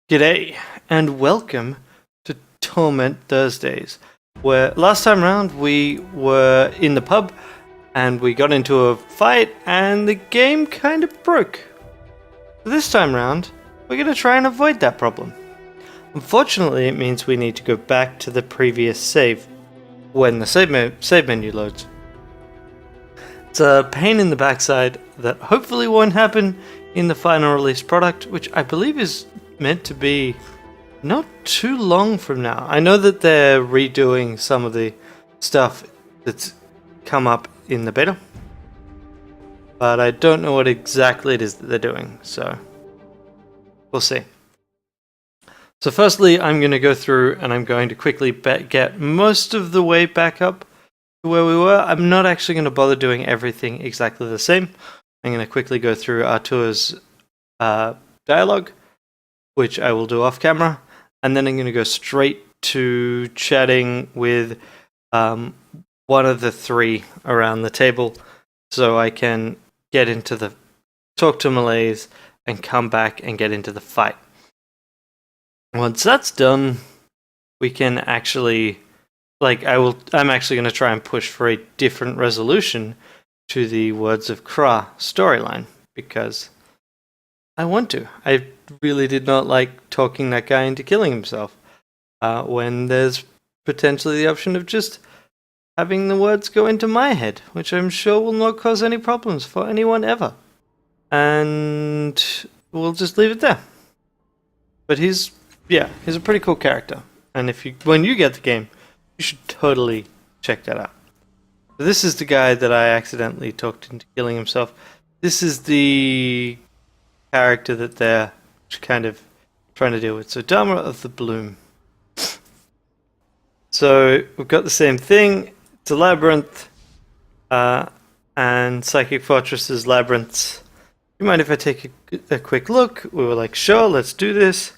G'day, and welcome to Torment Thursdays, where last time round we were in the pub and we got into a fight and the game kind of broke. This time round, we're going to try and avoid that problem. Unfortunately, it means we need to go back to the previous save when the save menu loads. It's a pain in the backside that hopefully won't happen in the final release product, which I believe is meant to be not too long from now. I know that they're redoing some of the stuff that's come up in the beta, but I don't know what exactly it is that they're doing, so we'll see. So firstly, I'm going to go through and I'm going to quickly get most of the way back up to where we were. I'm not actually going to bother doing everything exactly the same. I'm going to quickly go through Artur's dialogue, which I will do off camera, and then I'm going to go straight to chatting with one of the three around the table, so I can talk to Malaise and come back and get into the fight. Once that's done, we can actually, I'm actually going to try and push for a different resolution to the Words of Kra storyline, because I want to. I really did not like talking that guy into killing himself when there's potentially the option of just having the words go into my head, which I'm sure will not cause any problems for anyone ever. And we'll just leave it there. But he's a pretty cool character. And when you get the game, you should totally check that out. So this is the guy that I accidentally talked into killing himself. This is the character that they're kind of trying to deal with. So Dharma of the Bloom. So we've got the same thing. It's a labyrinth, and Psychic Fortress's labyrinths. You mind if I take a quick look? We were like, sure, let's do this.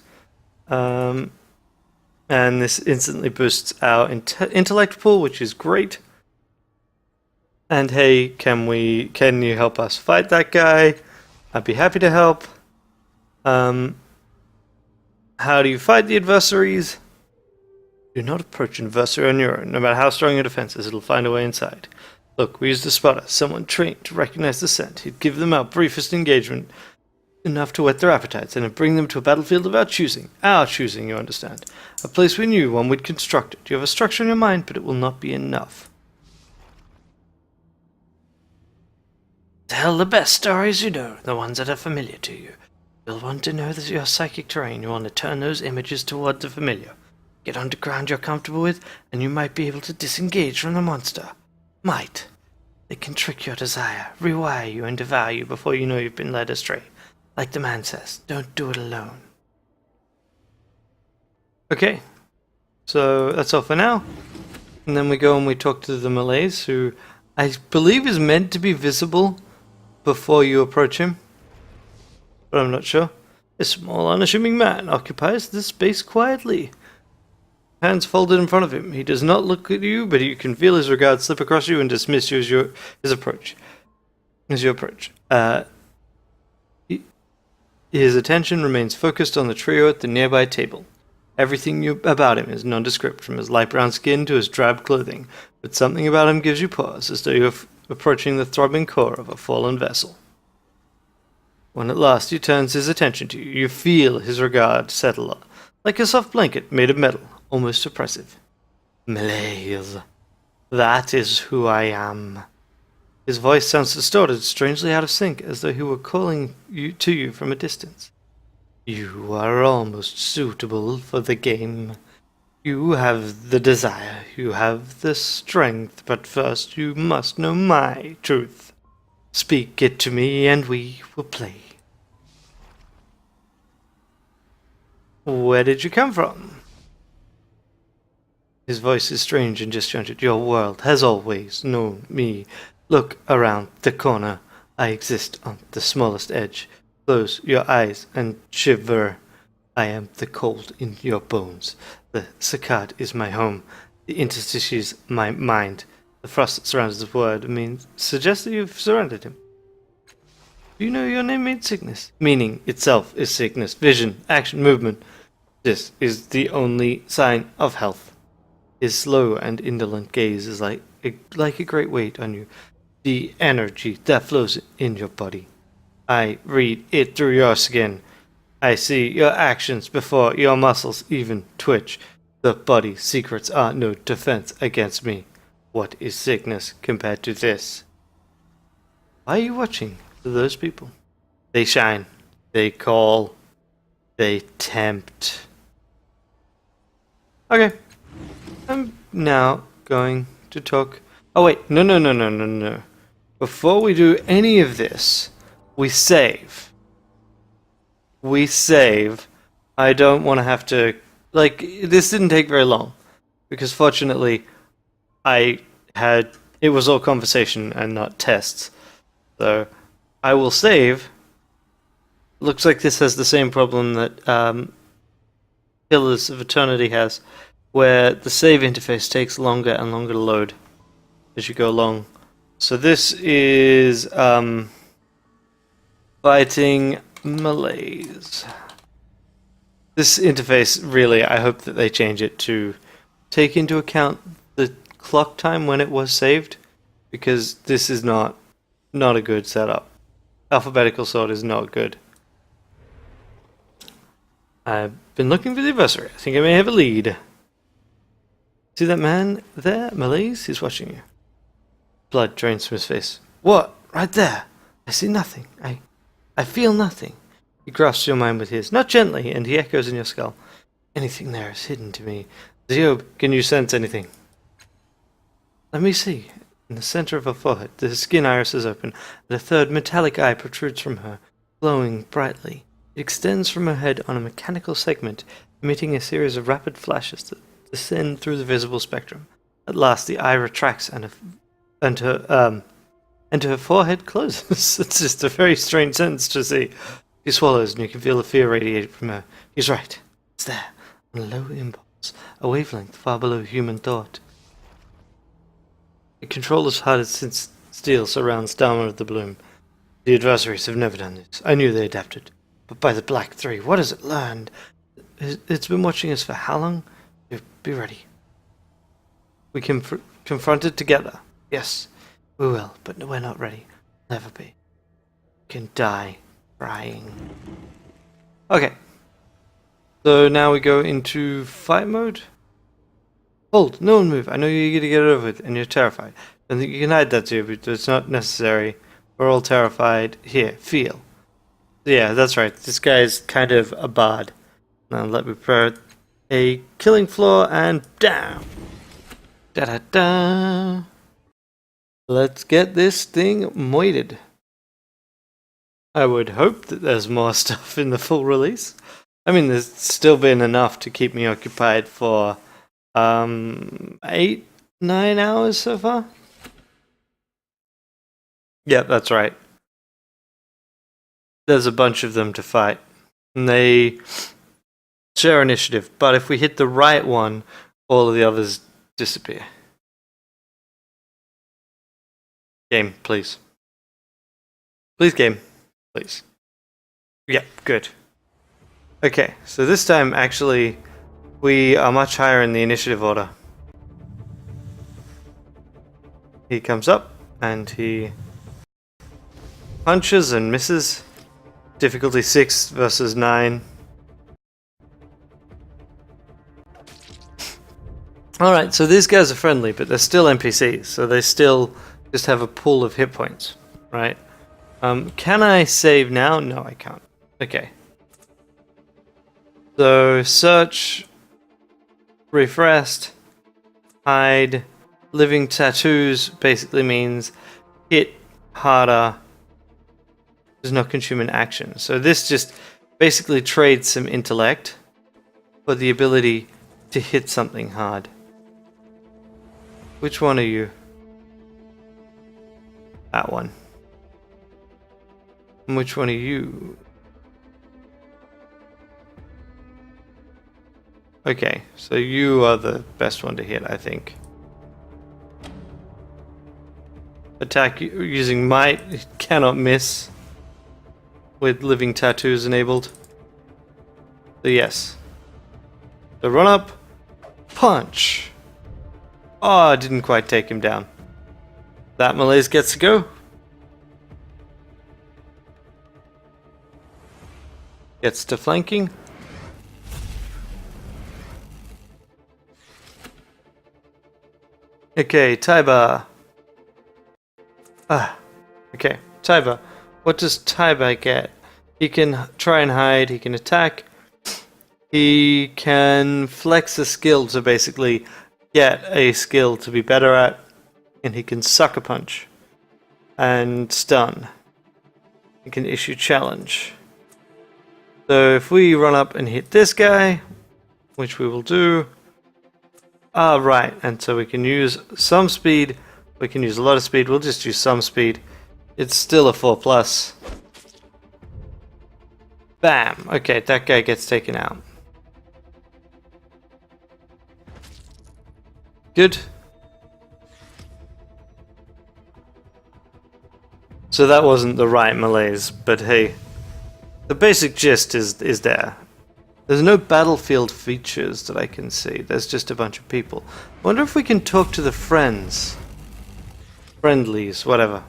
And this instantly boosts our intellect pool, which is great. And hey, can you help us fight that guy? I'd be happy to help. How do you fight the adversaries? Do not approach an adversary on your own. No matter how strong your defense is, it'll find a way inside. Look, we used a spotter, someone trained to recognize the scent. He'd give them our briefest engagement, enough to whet their appetites, and then bring them to a battlefield of our choosing. Our choosing, you understand. A place we knew, one we'd constructed. You have a structure in your mind, but it will not be enough. Tell the best stories you know, the ones that are familiar to you. You'll want to know that your psychic terrain. You want to turn those images toward the familiar. Get on to ground you're comfortable with, and you might be able to disengage from the monster. Might. They can trick your desire, rewire you, and devour you before you know you've been led astray. Like the man says, don't do it alone. Okay, so that's all for now. And then we go and we talk to the Malaise, who I believe is meant to be visible before you approach him, but I'm not sure. A small, unassuming man occupies this space quietly. Hands folded in front of him. He does not look at you, but you can feel his regard slip across you and dismiss you as your approach. His attention remains focused on the trio at the nearby table. Everything about him is nondescript, from his light brown skin to his drab clothing, but something about him gives you pause, as though you're approaching the throbbing core of a fallen vessel. When at last he turns his attention to you, you feel his regard settle, like a soft blanket made of metal, almost oppressive. Malaise. That is who I am. His voice sounds distorted, strangely out of sync, as though he were calling to you from a distance. You are almost suitable for the game. You have the desire, you have the strength, but first you must know my truth. Speak it to me, and we will play. Where did you come from? His voice is strange and disjointed. Your world has always known me. Look around the corner. I exist on the smallest edge. Close your eyes and shiver. I am the cold in your bones. The saccade is my home. The interstices my mind. The frost that surrounds this word suggests that you've surrounded him. Do you know your name means sickness? Meaning itself is sickness. Vision, action, movement. This is the only sign of health. His slow and indolent gaze is like a great weight on you. The energy that flows in your body. I read it through your skin. I see your actions before your muscles even twitch. The body's secrets are no defense against me. What is sickness compared to this? Why are you watching those people? They shine. They call. They tempt. Okay. I'm now going to talk. Oh wait, no. Before we do any of this, we save. We save. I don't want to have to... Like, this didn't take very long. Because fortunately, it was all conversation and not tests. So, I will save. Looks like this has the same problem that Pillars of Eternity has, where the save interface takes longer and longer to load as you go along. So this is fighting Malaise. This interface, really, I hope that they change it to take into account the clock time when it was saved, because this is not a good setup. Alphabetical sort is not good. I've been looking for the adversary. I think I may have a lead. See that man there, Malaise? He's watching you. Blood drains from his face. What? Right there. I see nothing. I feel nothing. He grasps your mind with his, not gently, and he echoes in your skull. Anything there is hidden to me. Ziob, can you sense anything? Let me see. In the center of her forehead, the skin iris is open, and a third metallic eye protrudes from her, glowing brightly. It extends from her head on a mechanical segment, emitting a series of rapid flashes that descend through the visible spectrum. At last, the eye retracts and her forehead closes. It's just a very strange sentence to see. She swallows, and you can feel the fear radiating from her. He's right. It's there, on a low impulse, a wavelength far below human thought. A controller's hardened since steel surrounds Dharma of the Bloom. The adversaries have never done this. I knew they adapted. But by the Black Three, what has it learned? It's been watching us for how long? Be ready. We can confront it together. Yes, we will, but we're not ready. Never be. We can die trying. Okay. So now we go into fight mode. Hold, no one move. I know you're eager to get it over with, and you're terrified. I think you can hide that too, but it's not necessary. We're all terrified. Here, feel. Yeah, that's right. This guy is kind of a bard. Now let me prepare a killing floor and down. Da-da-da. Let's get this thing moited. I would hope that there's more stuff in the full release. I mean, there's still been enough to keep me occupied for 8-9 hours so far. Yeah, that's right. There's a bunch of them to fight, and they share initiative, but if we hit the right one, all of the others disappear. Game, please. Please, game. Please. Yeah, good. Okay, so this time, actually, we are much higher in the initiative order. He comes up, and he punches and misses. Difficulty 6 versus 9. Alright, so these guys are friendly, but they're still NPCs, so they still just have a pool of hit points, right? Can I save now? No, I can't. Okay. So, search, refresh, hide, living tattoos basically means hit harder, does not consume an action. So this just basically trades some intellect for the ability to hit something hard. Which one are you? That one. And which one are you? Okay, so you are the best one to hit, I think. Attack using might, cannot miss with living tattoos enabled. So yes. So run up, punch. Oh, I didn't quite take him down. That Malaise gets to go. Gets to flanking. Okay, Taiba. Okay, Taiba. What does Taiba get? He can try and hide, he can attack. He can flex a skill to basically get a skill to be better at. And he can sucker punch. And stun. He can issue challenge. So if we run up and hit this guy, which we will do. Ah, right, and so we can use some speed. We can use a lot of speed. We'll just use some speed. It's still a 4+. Bam! Okay, that guy gets taken out. Good. So that wasn't the right Malaise, but hey, the basic gist is there. There's no battlefield features that I can see. There's just a bunch of people. Wonder if we can talk to the friends. Friendlies, whatever.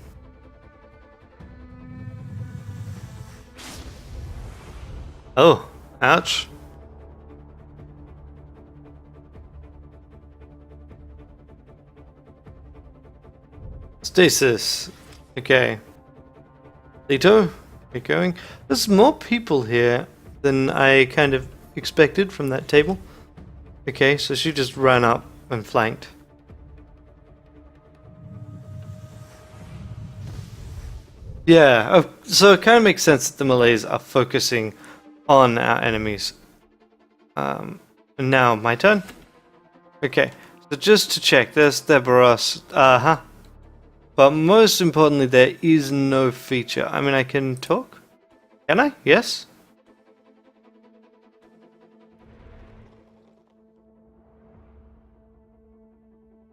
Oh, ouch. Stasis. Okay. Lito, keep going. There's more people here than I kind of expected from that table. Okay, so she just ran up and flanked. Yeah, oh, so it kind of makes sense that the Malaise are focusing on our enemies. And now my turn. Okay, so just to check, there's Deborah's. But most importantly, there is no feature. I mean, I can talk? Can I? Yes?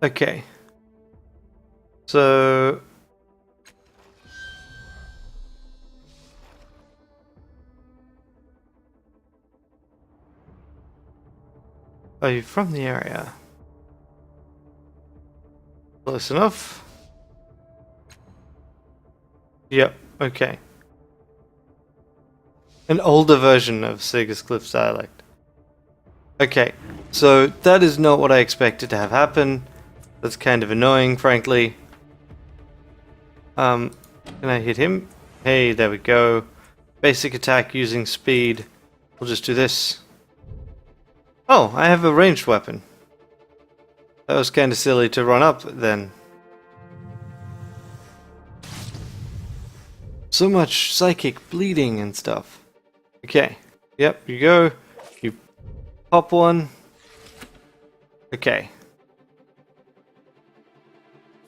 Okay. So... Are you from the area? Close enough. Yep, okay. An older version of Sega's Cliff's dialect. Okay, so that is not what I expected to have happen. That's kind of annoying, frankly. Can I hit him? Hey, there we go. Basic attack using speed. We'll just do this. Oh, I have a ranged weapon. That was kind of silly to run up then. So much psychic bleeding and stuff. Okay. Yep, you go. You pop one. Okay.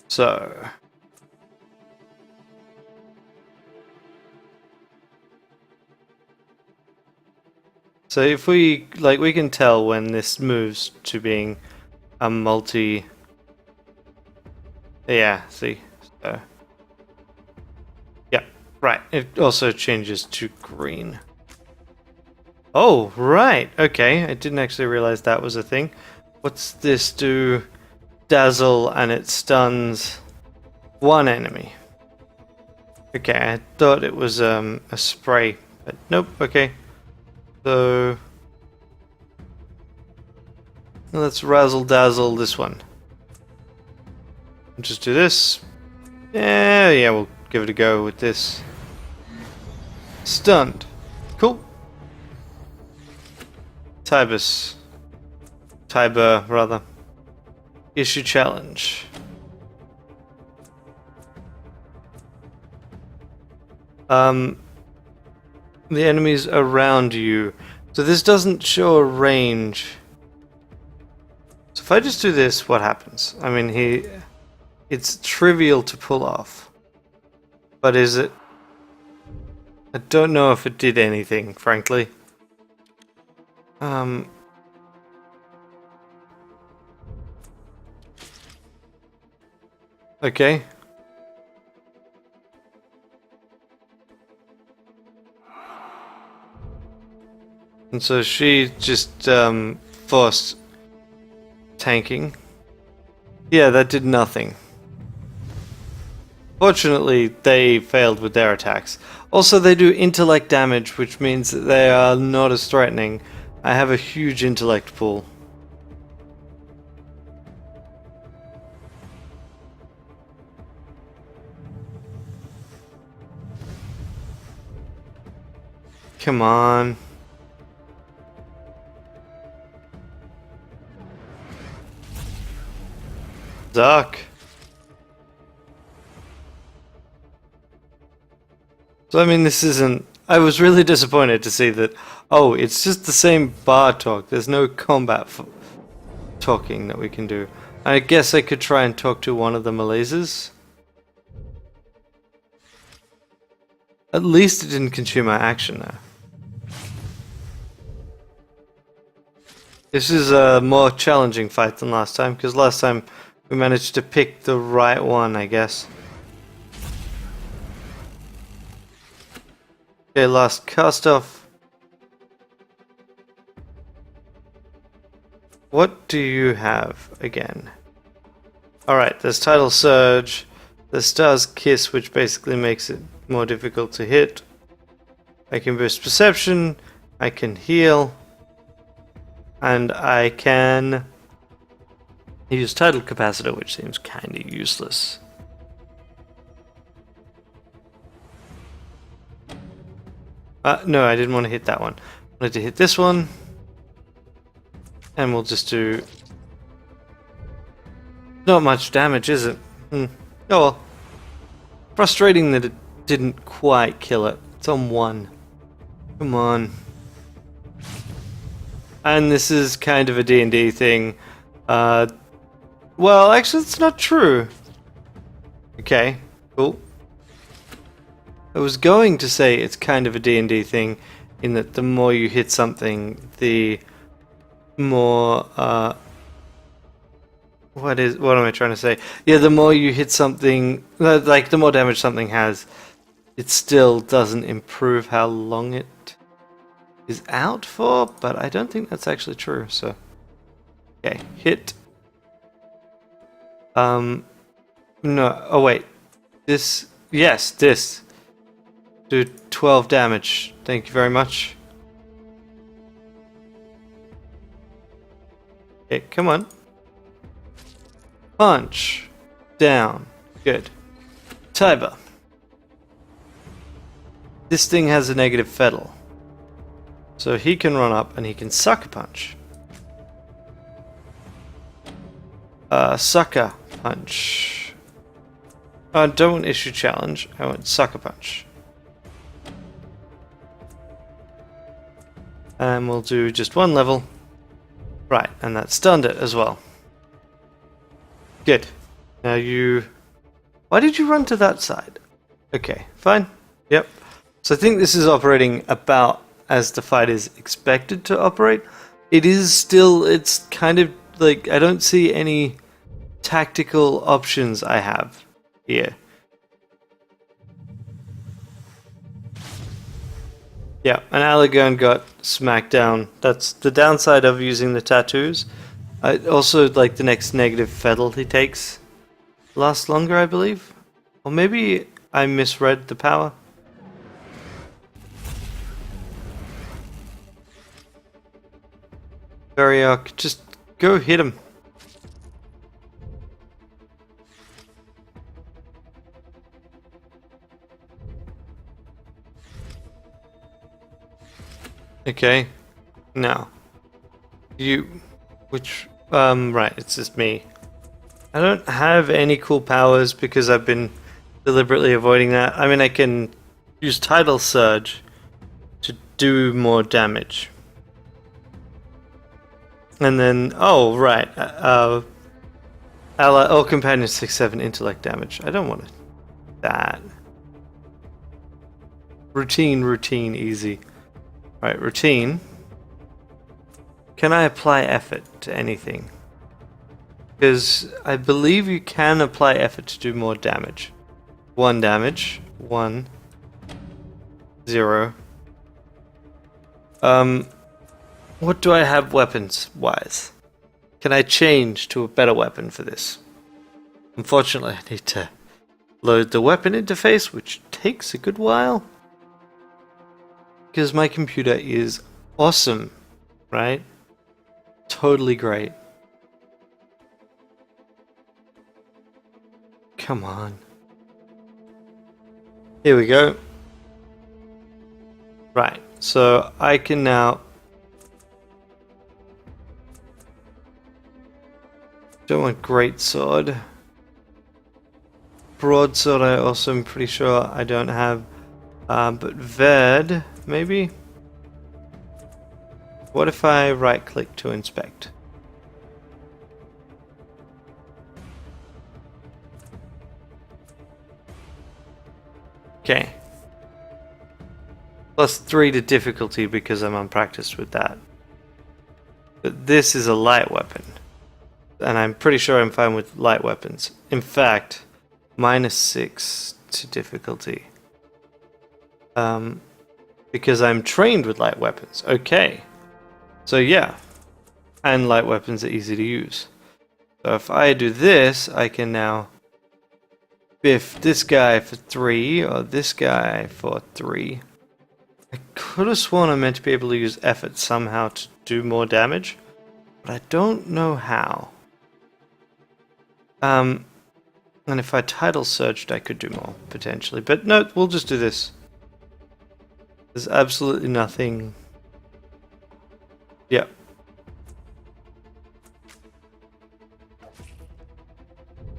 So... So if we, like, we can tell when this moves to being a multi... Yeah, see? So... Yeah, right. It also changes to green. Oh, right. Okay, I didn't actually realize that was a thing. What's this do? Dazzle, and it stuns one enemy. Okay, I thought it was a spray, but nope, okay. So let's razzle dazzle this one. Just do this. Yeah, we'll give it a go with this. Stunned. Cool. Taiba, rather. Issue challenge. The enemies around you. So this doesn't show a range. So if I just do this, what happens? I mean, it's trivial to pull off. But is it? I don't know if it did anything, frankly. Okay. And so she just forced tanking. Yeah, that did nothing. Fortunately, they failed with their attacks. Also, they do intellect damage, which means that they are not as threatening. I have a huge intellect pool. Come on. Duck. So I mean, this isn't... I was really disappointed to see that, oh, it's just the same bar talk. There's no combat talking that we can do. I guess I could try and talk to one of the Malaises. At least it didn't consume my action though. This is a more challenging fight than last time, because last time we managed to pick the right one, I guess. Okay, last cast off. What do you have again? Alright, there's Tidal Surge, there's Star's Kiss, which basically makes it more difficult to hit. I can boost Perception, I can heal, and I can use Tidal Capacitor, which seems kinda useless. No, I didn't want to hit that one. I wanted to hit this one. And we'll just do... Not much damage, is it? Oh well. Frustrating that it didn't quite kill it. It's on 1. Come on. And this is kind of a D&D thing. Well, actually, it's not true. Okay, cool. I was going to say it's kind of a D&D thing, in that the more you hit something, the more, what am I trying to say? Yeah, the more you hit something, like the more damage something has, it still doesn't improve how long it is out for, but I don't think that's actually true, so. Okay, hit. No, oh wait. This, yes, this. Do 12 damage. Thank you very much. Okay, come on. Punch. Down. Good. Tiber. This thing has a negative fettle. So he can run up and he can sucker punch. Sucker punch. I don't want issue challenge. I want sucker punch. And we'll do just 1 level. Right, and that stunned it as well. Good. Now you... Why did you run to that side? Okay, fine. Yep. So I think this is operating about as the fight is expected to operate. It is still... It's kind of like... I don't see any tactical options I have here. Yeah, and Alagon got smacked down. That's the downside of using the tattoos. Also, like, the next negative fettle he takes lasts longer, I believe. Or maybe I misread the power. Variok, just go hit him. Okay, now, right, it's just me. I don't have any cool powers because I've been deliberately avoiding that. I mean, I can use Tidal Surge to do more damage. And then, oh, right, all companions 6-7 intellect damage. I don't want that. Routine, easy. Right, routine. Can I apply effort to anything? Because I believe you can apply effort to do more damage. 1 damage. 1. 0. What do I have weapons-wise? Can I change to a better weapon for this? Unfortunately, I need to load the weapon interface, which takes a good while. Because my computer is awesome, right? Totally great. Come on. Here we go. Right, so I can now... Don't want greatsword. Broadsword I also am pretty sure I don't have. But Ved, maybe? What if I right click to inspect? Okay. +3 to difficulty because I'm unpracticed with that. But this is a light weapon. And I'm pretty sure I'm fine with light weapons. In fact, -6 to difficulty. Because I'm trained with light weapons. Okay. So yeah. And light weapons are easy to use. So if I do this, I can now biff this guy for 3, or this guy for 3. I could have sworn I meant to be able to use effort somehow to do more damage, but I don't know how. And if I title searched, I could do more, potentially. But no, we'll just do this. There's absolutely nothing... Yep.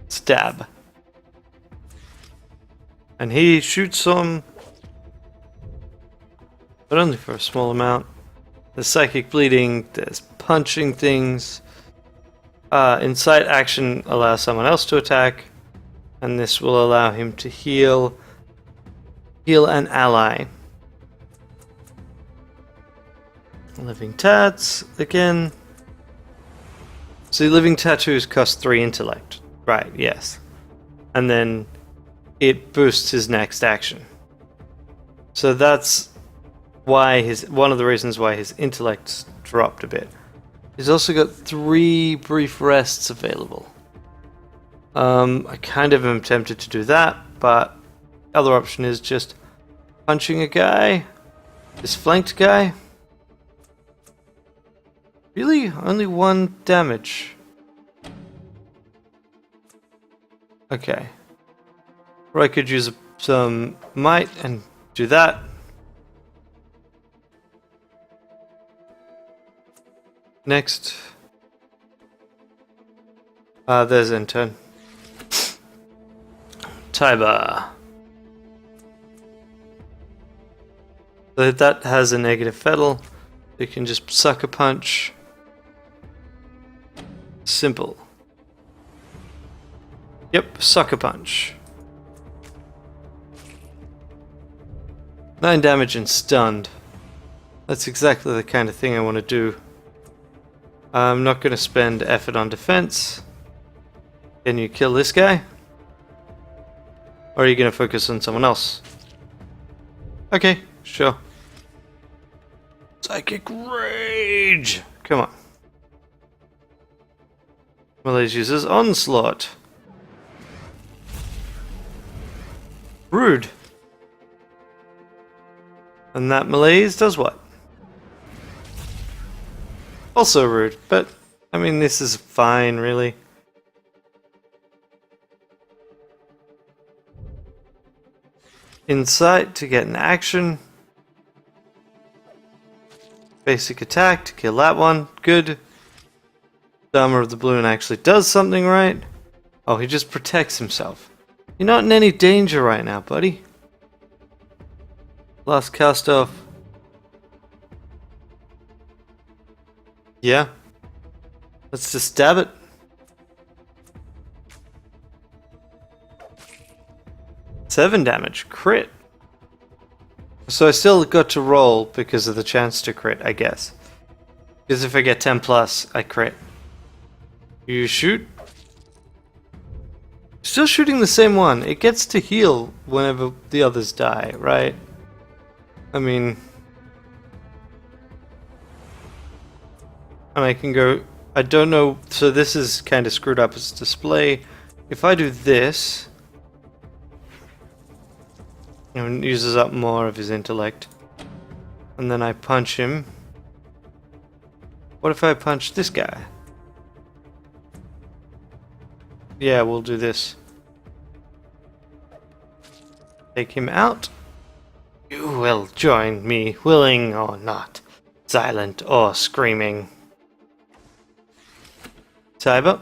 Stab. And he shoots some... but only for a small amount. There's psychic bleeding, there's punching things. Incite action allows someone else to attack, and this will allow him to heal an ally. Living Tats, again. See, Living Tattoos cost 3 intellect. Right, yes. And then it boosts his next action. So that's why one of the reasons why his intellect's dropped a bit. He's also got 3 brief rests available. I kind of am tempted to do that, but the other option is just punching a guy. This flanked guy. Really? Only 1 damage. Okay. Or I could use some might and do that. Next. There's intern. Tiber. So that has a negative fettle. You can just sucker punch. Simple. Yep, sucker punch. 9 damage and stunned. That's exactly the kind of thing I want to do. I'm not going to spend effort on defense. Can you kill this guy? Or are you going to focus on someone else? Okay, sure. Psychic Rage! Come on. Malaise uses Onslaught. Rude. And that Malaise does what? Also rude, but I mean, this is fine, really. Insight to get an action. Basic attack to kill that one. Good. Armor of the Balloon actually does something right. Oh, he just protects himself. You're not in any danger right now, buddy. Last cast off. Yeah. Let's just stab it. Seven damage. Crit. So I still got to roll because of the chance to crit, I guess. Because if I get 10 plus, I crit. You shoot. Still shooting the same one. It gets to heal whenever the others die, right? I mean... And I can go... I don't know... So this is kind of screwed up as display. If I do this... It uses up more of his intellect. And then I punch him. What if I punch this guy? Yeah, we'll do this. Take him out. You will join me, willing or not. Silent or screaming. Cyber.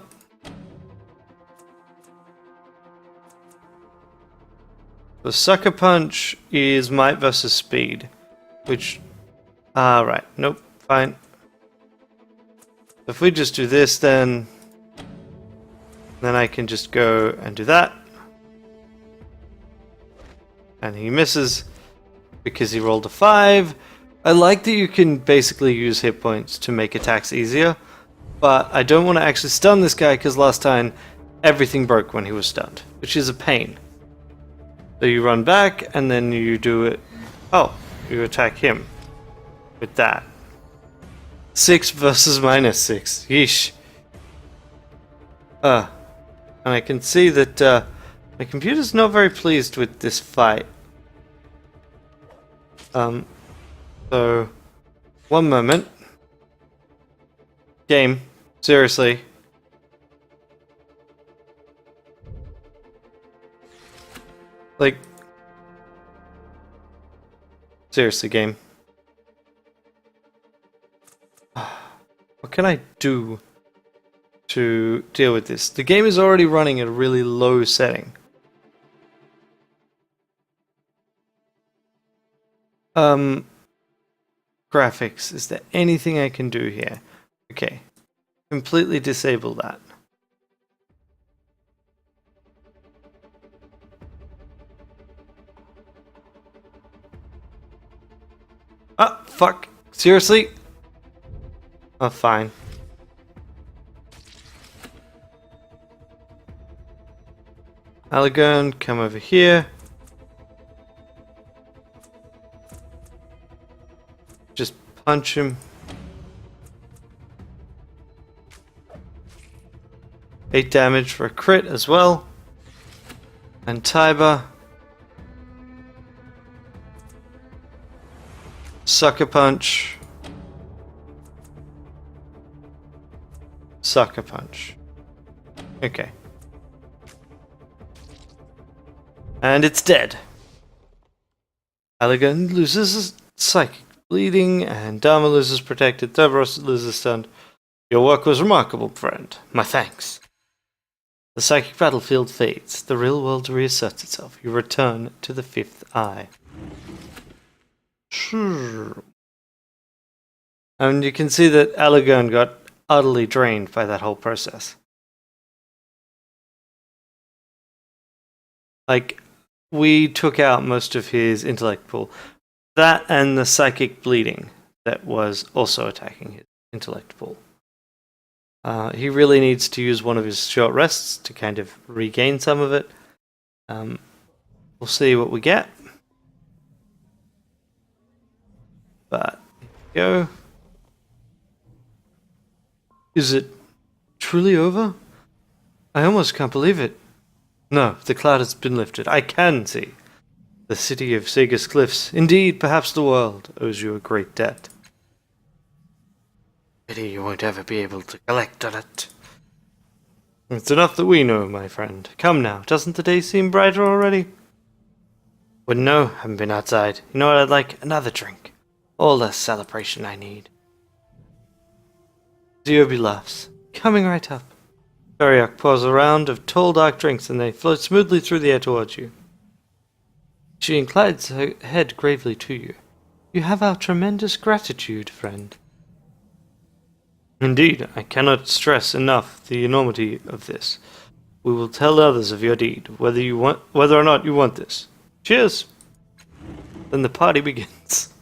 The sucker punch is might versus speed. Which... right. Nope. Fine. If we just do this, then I can just go and do that. And he misses because he rolled a 5. I like that you can basically use hit points to make attacks easier, but I don't want to actually stun this guy because last time everything broke when he was stunned, which is a pain. So you run back and then you do it. Oh, you attack him with that. 6 versus -6. Yeesh. And I can see that my computer's not very pleased with this fight. So, one moment. Game, seriously. Like, seriously, game. What can I do to deal with this? The game is already running at a really low setting. Graphics. Is there anything I can do here? Okay. Completely disable that. Ah, fuck. Seriously? Oh, fine. Alagon, come over here. Just punch him. 8 damage for a crit as well. And Taiba. Sucker punch. Sucker punch. Okay. And it's dead. Alagon loses psychic bleeding, and Dharma loses protected. Cerberus loses stunned. Your work was remarkable, friend. My thanks. The psychic battlefield fades. The real world reasserts itself. You return to the 5th eye. Sure. And you can see that Alagon got utterly drained by that whole process. Like, we took out most of his intellect pool. That and the psychic bleeding that was also attacking his intellect pool. He really needs to use one of his short rests to kind of regain some of it. We'll see what we get. But, here we go. Is it truly over? I almost can't believe it. No, the cloud has been lifted. I can see. The city of Sega's cliffs, indeed, perhaps the world, owes you a great debt. Pity you won't ever be able to collect on it. It's enough that we know, my friend. Come now, doesn't the day seem brighter already? Wouldn't know, haven't been outside. You know what I'd like? Another drink. All the celebration I need. Ziobi laughs, coming right up. Variok pours a round of tall dark drinks and they float smoothly through the air towards you. She inclines her head gravely to you. You have our tremendous gratitude, friend. Indeed, I cannot stress enough the enormity of this. We will tell others of your deed, whether or not you want this. Cheers! Then the party begins.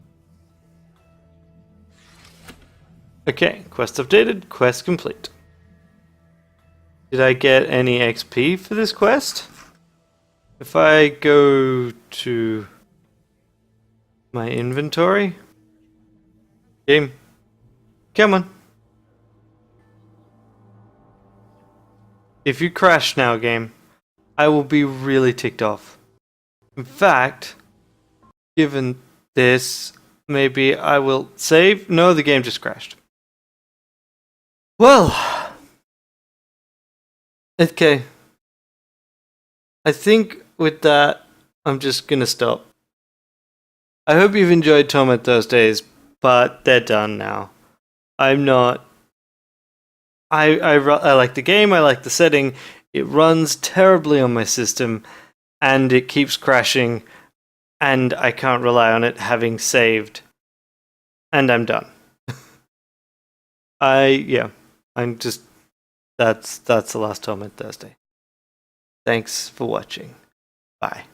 Okay, quest updated, quest complete. Did I get any XP for this quest? If I go to my inventory... Game, come on. If you crash now, game, I will be really ticked off. In fact, given this, maybe I will save. No, the game just crashed. Well, okay. I think with that, I'm just gonna stop. I hope you've enjoyed Torment Thursdays, but they're done now. I'm not. I like the game, I like the setting. It runs terribly on my system, and it keeps crashing, and I can't rely on it having saved. And I'm done. I'm just. That's the last Torment Thursday. Thanks for watching. Bye.